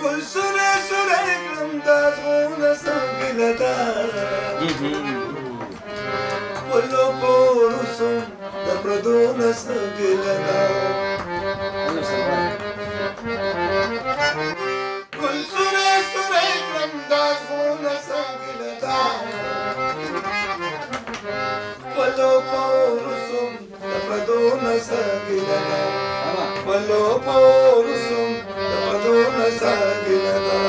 ګل سوری سوری کړم دا زړونه سنګله ده خپلو پورو سم د پردو نه سنګله ده ګل سوری سوری کړم دا زړونه سنګله ده خپلو پورو سم د پردو نه سنګله ده خپلو پورو سم د پردو نه سنګله ده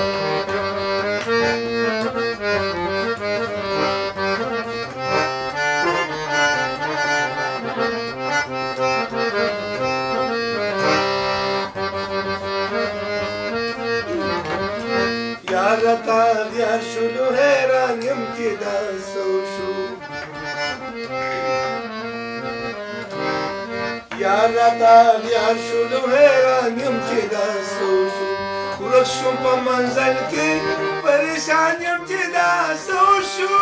یارتا دیار شلو حیران یم چې دا څه وشو یارتا دیار شلو حیران یم چې دا څه وشو ورک شوم په منزل کې پریشان یم چې دا څه وشو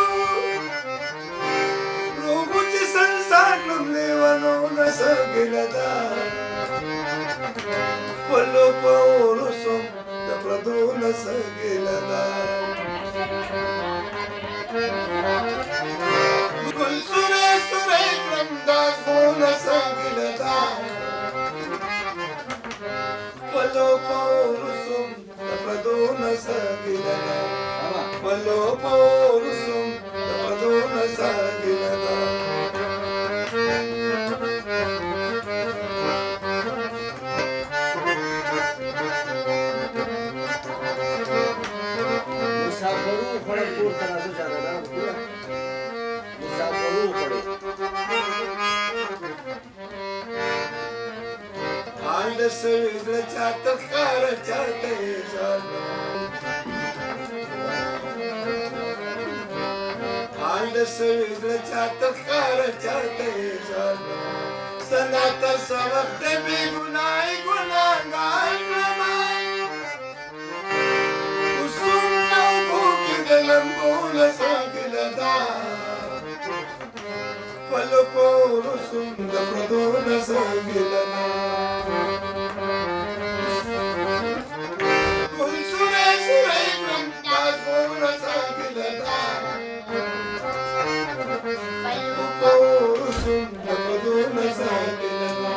روغو چې سنسار نوم لیونو نه څه ګیله ده خپلو پورو سم د پردو نه څه ګیله ده ګل سوری سوری کړم دا زړونه څه ګیله ده خپلو پورو سم د پردو نه څه ګیله ده خپلو پورو سم د پردو نه څه ګیله ده حال د سوي زړه چاته ښکاره چاته یې ظالم حال د سوي زړه چاته ښکاره چاته یې ظالم سنا ته څه وخت بې ګناه ګناهګار کړمه اوسم په اوبو کې د لمبو نه څه ګیله ده خپلو پورو سم د پردو نه څه ګیله ده ګل سوری سوری کړم دا زړونه څه ګیله ده خپلو پورو سم د پردو نه څه ګیله ده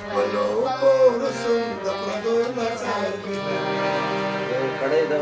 خپلو پورو سم د پردو نه څه ګیله ده